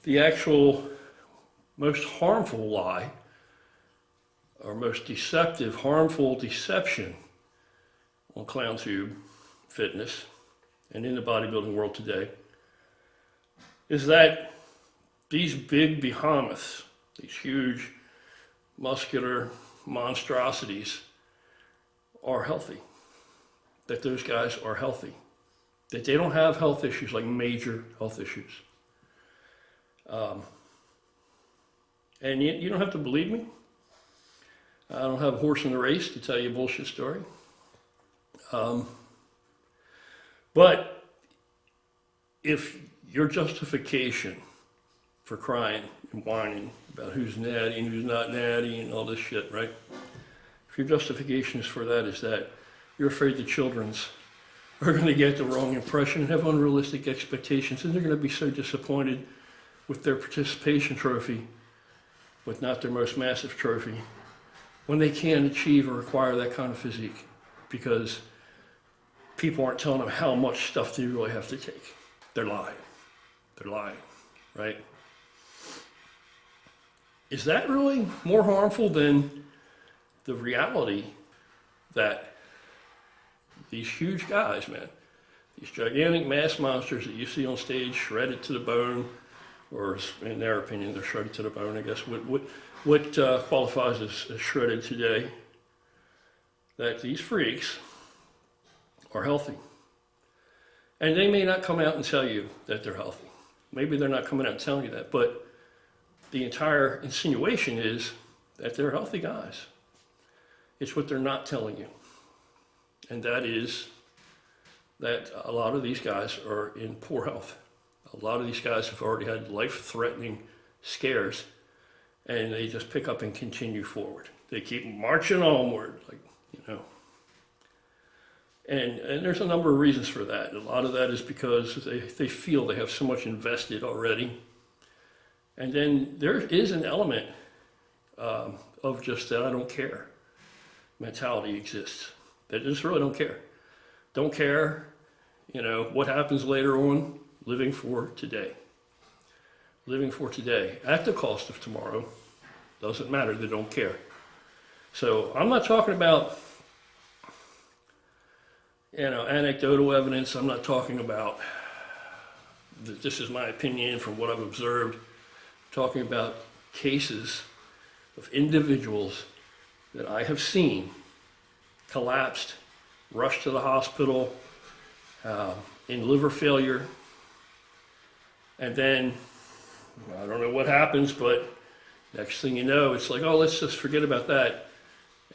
The actual most harmful lie, or most deceptive, harmful deception on clown tube fitness and in the bodybuilding world today is that these big behemoths, these huge muscular monstrosities are healthy, that those guys are healthy, that they don't have health issues, like major health issues. And you don't have to believe me. I don't have a horse in the race to tell you a bullshit story. But if your justification for crying and whining about who's natty and who's not natty and all this shit, right? If your justification is for that is that you're afraid the children's are going to get the wrong impression and have unrealistic expectations, and they're going to be so disappointed with their participation trophy, but not their most massive trophy, when they can't achieve or acquire that kind of physique because people aren't telling them how much stuff they really have to take. They're lying. They're lying, right? Is that really more harmful than the reality that these huge guys, man, these gigantic mass monsters that you see on stage shredded to the bone, or in their opinion, they're shredded to the bone, I guess. What qualifies as shredded today? That these freaks are healthy. And they may not come out and tell you that they're healthy. Maybe they're not coming out and telling you that, but the entire insinuation is that they're healthy guys. It's what they're not telling you. And that is that a lot of these guys are in poor health. A lot of these guys have already had life-threatening scares, and they just pick up and continue forward. They keep marching onward, And there's a number of reasons for that. A lot of that is because they feel they have so much invested already. And then there is an element of just that I don't care mentality exists. They just really don't care. Don't care, what happens later on, living for today. Living for today at the cost of tomorrow. Doesn't matter, they don't care. So I'm not talking about, anecdotal evidence. I'm not talking about, this is my opinion from what I've observed. I'm talking about cases of individuals that I have seen collapsed, rushed to the hospital, in liver failure, and then, I don't know what happens, but next thing you know, it's like, oh, let's just forget about that.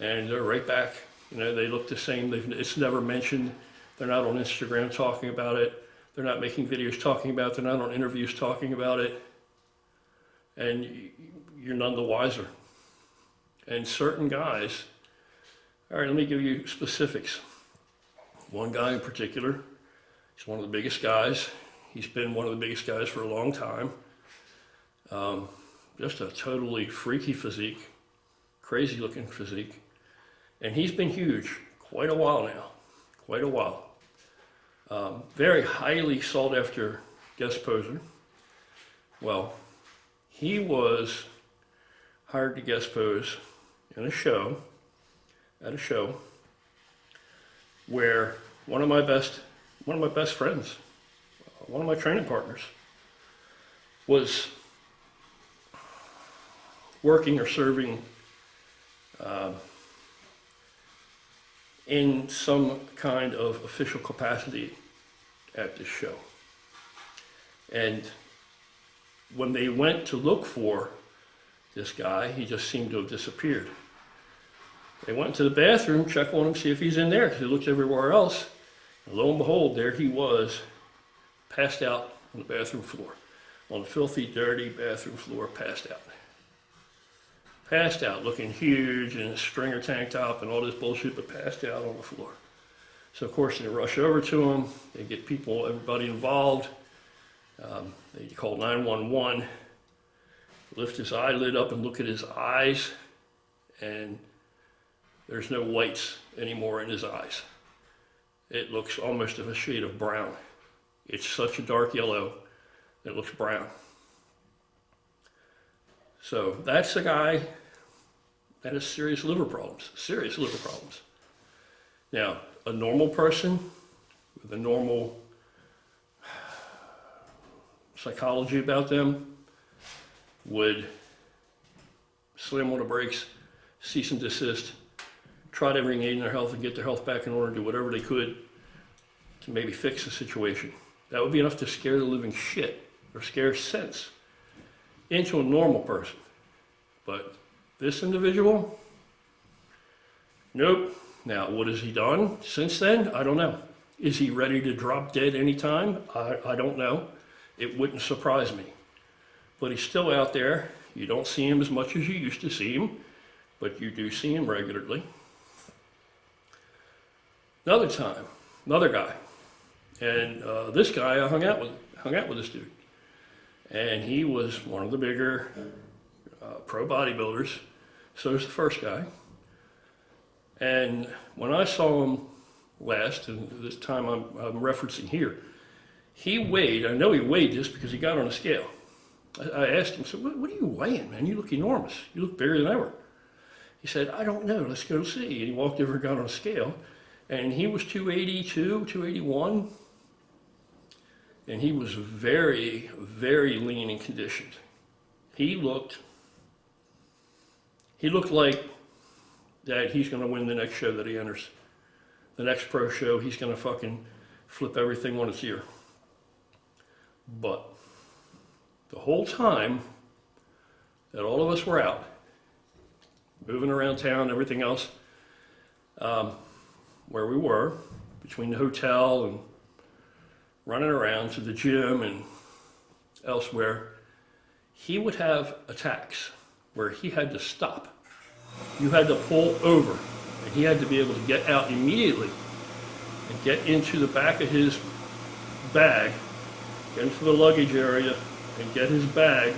And they're right back. They look the same. It's never mentioned. They're not on Instagram talking about it. They're not making videos talking about it. They're not on interviews talking about it. And you're none the wiser. And certain guys, all right, let me give you specifics. One guy in particular, he's one of the biggest guys. He's been one of the biggest guys for a long time. Just a totally freaky physique, crazy looking physique. And he's been huge quite a while now, quite a while. Very highly sought after guest poser. Well, he was hired to guest pose in a show, where one of my best friends, one of my training partners, was working or serving in some kind of official capacity at this show. And when they went to look for this guy, he just seemed to have disappeared. They went to the bathroom, check on him, see if he's in there, because he looked everywhere else. And lo and behold, there he was, passed out on the bathroom floor, on the filthy, dirty bathroom floor, passed out. Passed out, looking huge in a stringer tank top and all this bullshit, but passed out on the floor. So of course they rush over to him, they get everybody involved. They call 911, lift his eyelid up and look at his eyes, and there's no whites anymore in his eyes. It looks almost of a shade of brown. It's such a dark yellow, it looks brown. So that's a guy that has serious liver problems, Now, a normal person with a normal psychology about them would slam on the brakes, cease and desist, try to regain their health and get their health back in order, do whatever they could to maybe fix the situation. That would be enough to scare the living shit or scare sense into a normal person. But this individual, nope. Now, what has he done since then? I don't know. Is he ready to drop dead anytime? I don't know. It wouldn't surprise me. But he's still out there. You don't see him as much as you used to see him, but you do see him regularly. Another time, another guy. And this guy, I hung out with this dude. And he was one of the bigger pro bodybuilders. So was the first guy. And when I saw him last, and this time I'm referencing here, he weighed, I know he weighed this because he got on a scale. I asked him, so what are you weighing, man? You look enormous. You look bigger than ever. He said, I don't know, let's go see. And he walked over and got on a scale, and he was 282, 281. And he was very, very lean and conditioned. He looked like that he's going to win the next show that he enters. The next pro show, he's going to fucking flip everything on its ear. But the whole time that all of us were out, moving around town, everything else, where we were, between the hotel and running around to the gym and elsewhere, he would have attacks where he had to stop. You had to pull over, and he had to be able to get out immediately and get into the back of his bag, get into the luggage area, and get his bag,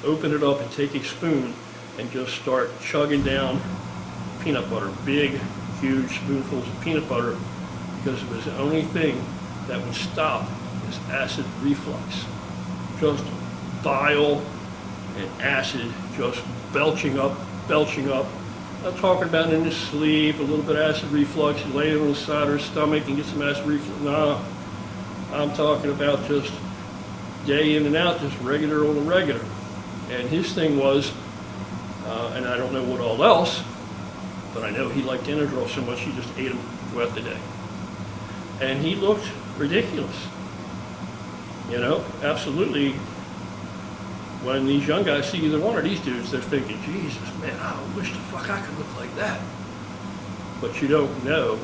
open it up and take a spoon and just start chugging down peanut butter, big, huge spoonfuls of peanut butter, because it was the only thing that would stop his acid reflux. Just bile and acid just belching up. I'm talking about in his sleep, a little bit of acid reflux, he's laying on the side of his stomach and get some acid reflux. No, I'm talking about just day in and out, just regular on the regular. And his thing was, and I don't know what all else, but I know he liked Integral so much he just ate them throughout the day. And he looked ridiculous. You know, absolutely. When these young guys see either one of these dudes, they're thinking, Jesus, man, I wish the fuck I could look like that. But you don't know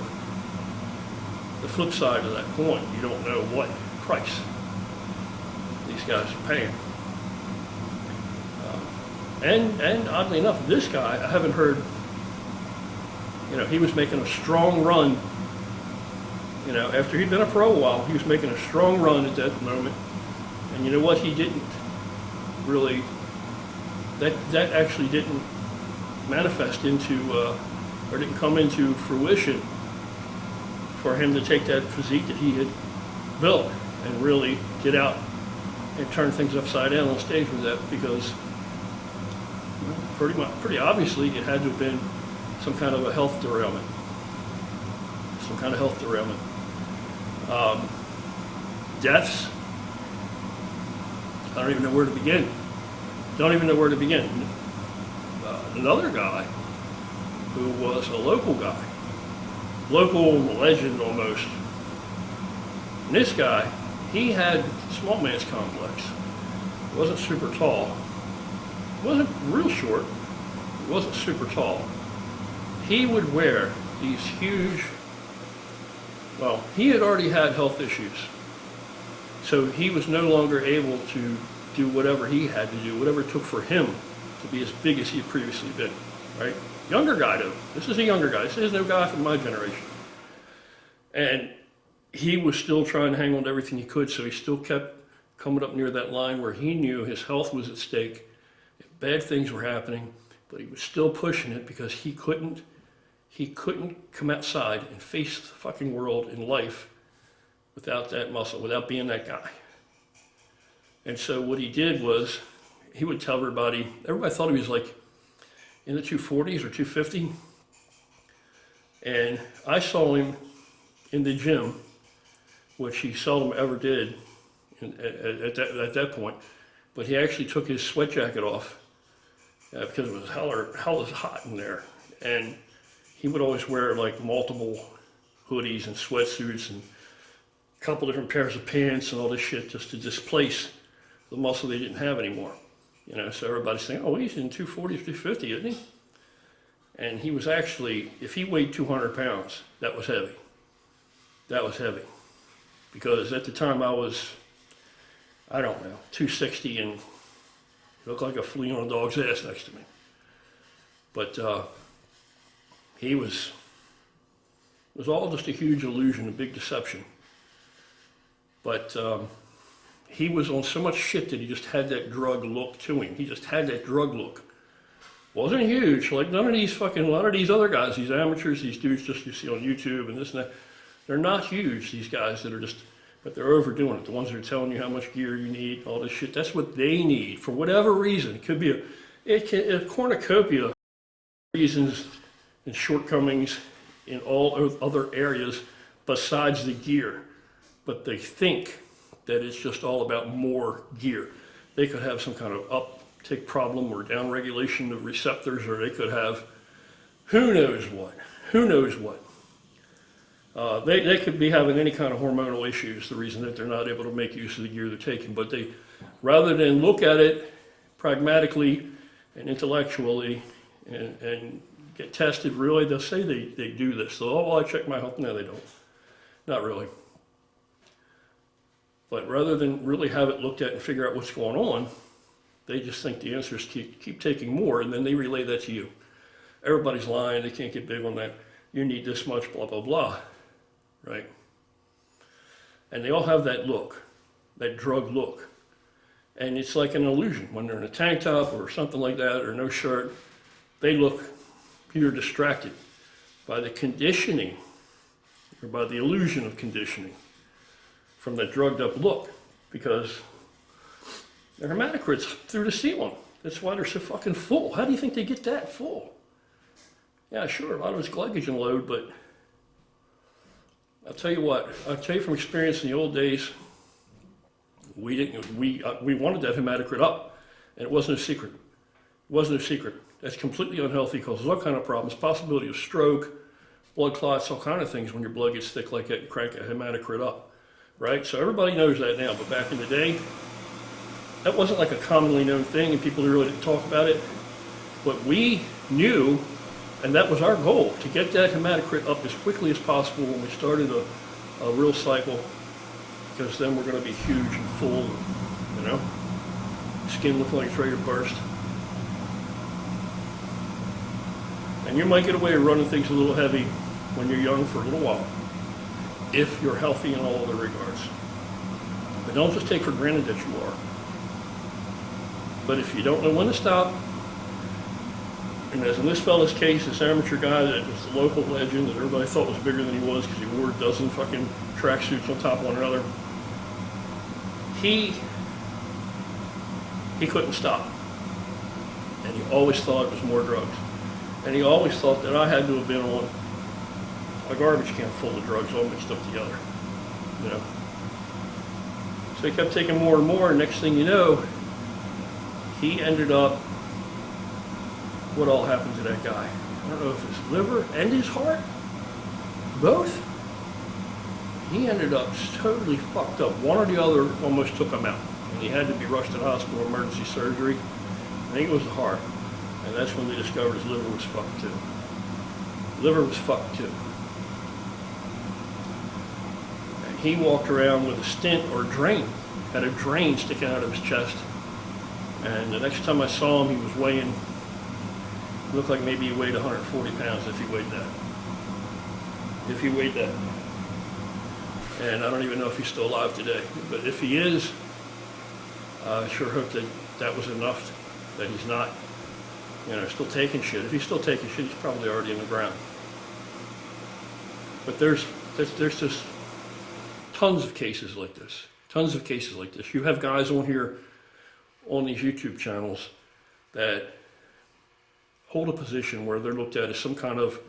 the flip side of that coin. You don't know what price these guys are paying. And oddly enough, this guy, I haven't heard, you know, he was making a strong run. You know, after he'd been a pro a while, he was making a strong run at that moment. And you know what? He didn't really, that actually didn't manifest into, or didn't come into fruition for him to take that physique that he had built and really get out and turn things upside down on stage with that, because pretty obviously it had to have been some kind of a health derailment. Deaths, I don't even know where to begin. Another guy who was a local legend almost. And this guy, he had small man's complex. He wasn't super tall. He wasn't real short. He wasn't super tall. He would wear these huge, well, he had already had health issues. So he was no longer able to do whatever he had to do, whatever it took for him to be as big as he had previously been, right? Younger guy though. This is a younger guy. This is no guy from my generation. And he was still trying to hang on to everything he could, so he still kept coming up near that line where he knew his health was at stake, bad things were happening, but he was still pushing it because he couldn't come outside and face the fucking world in life without that muscle, without being that guy. And so what he did was, he would tell everybody thought he was like in the 240s or 250. And I saw him in the gym, which he seldom ever did at that point. But he actually took his sweat jacket off because it was hell hot in there. And he would always wear like multiple hoodies and sweatsuits and a couple different pairs of pants and all this shit just to displace the muscle they didn't have anymore. You know, so everybody's saying, oh, he's in 240 or 250, isn't he? And he was actually, if he weighed 200 pounds, that was heavy. That was heavy. Because at the time I was, I don't know, 260 and looked like a flea on a dog's ass next to me. But it was all just a huge illusion, a big deception. But he was on so much shit that he just had that drug look to him. He just had that drug look. Wasn't huge, like a lot of these other guys, these amateurs, these dudes just you see on YouTube and this and that. They're not huge, these guys that are just, but they're overdoing it. The ones that are telling you how much gear you need, all this shit, that's what they need for whatever reason. It could be a cornucopia of reasons and shortcomings in all other areas besides the gear. But they think that it's just all about more gear. They could have some kind of uptick problem or down regulation of receptors, or they could have who knows what. They could be having any kind of hormonal issues, the reason that they're not able to make use of the gear they're taking. But they, rather than look at it pragmatically and intellectually and get tested, really, they'll say they do this. So, oh, well, I check my health. No, they don't. Not really. But rather than really have it looked at and figure out what's going on, they just think the answer is keep taking more, and then they relay that to you. Everybody's lying. They can't get big on that. You need this much, blah, blah, blah. Right? And they all have that look, that drug look. And it's like an illusion. When they're in a tank top or something like that, or no shirt, they look pure distracted by the conditioning, or by the illusion of conditioning from that drugged up look, because their hematocrit's through the ceiling. That's why they're so fucking full. How do you think they get that full? Yeah, sure, a lot of it's glycogen load, but I'll tell you from experience in the old days, we wanted that hematocrit up, and it wasn't a secret. It wasn't a secret. That's completely unhealthy, causes all kind of problems, possibility of stroke, blood clots, all kind of things when your blood gets thick like that, you crank a hematocrit up, right? So everybody knows that now, but back in the day, that wasn't like a commonly known thing, and people really didn't talk about it. But we knew, and that was our goal, to get that hematocrit up as quickly as possible when we started a real cycle, because then we're going to be huge and full, you know, skin looking like it's ready to burst. And you might get away with running things a little heavy when you're young for a little while, if you're healthy in all other regards. But don't just take for granted that you are. But if you don't know when to stop, and as in this fella's case, this amateur guy that was the local legend that everybody thought was bigger than he was because he wore a dozen fucking tracksuits on top of one another, he couldn't stop. And he always thought it was more drugs. And he always thought that I had to have been on a garbage can full of drugs all mixed up together, you know. So he kept taking more and more, and next thing you know, he ended up, what all happened to that guy? I don't know if his liver and his heart, both. He ended up totally fucked up. One or the other almost took him out. And he had to be rushed to the hospital, emergency surgery. I think it was the heart. And that's when they discovered his liver was fucked too. Liver was fucked too. And he walked around with a stent or drain, had a drain sticking out of his chest. And the next time I saw him, he was weighing, looked like maybe he weighed 140 pounds if he weighed that. If he weighed that. And I don't even know if he's still alive today. But if he is, I sure hope that that was enough, that he's not, you know, still taking shit. If he's still taking shit, he's probably already in the ground. But there's just tons of cases like this. Tons of cases like this. You have guys on here on these YouTube channels that hold a position where they're looked at as some kind of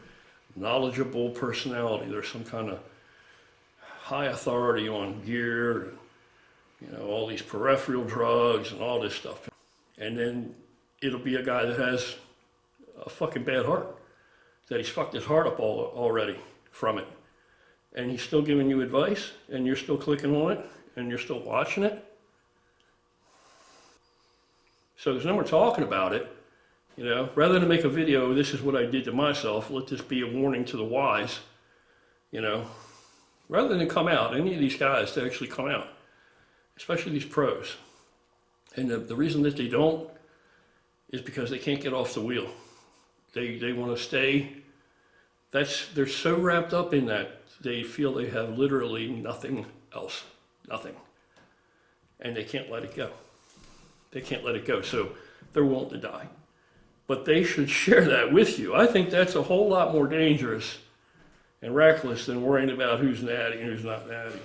knowledgeable personality. There's some kind of high authority on gear, and, all these peripheral drugs and all this stuff. And then it'll be a guy that has a fucking bad heart, that he's fucked his heart up already from it. And he's still giving you advice, and you're still clicking on it, and you're still watching it. So there's no more talking about it. Rather than make a video, this is what I did to myself, let this be a warning to the wise, rather than come out, any of these guys to actually come out, especially these pros. And the reason that they don't is because they can't get off the wheel. They want to stay, they're so wrapped up in that, they feel they have literally nothing else, nothing. And they can't let it go. They can't let it go, so they're willing to die. But they should share that with you. I think that's a whole lot more dangerous and reckless than worrying about who's natty and who's not natty.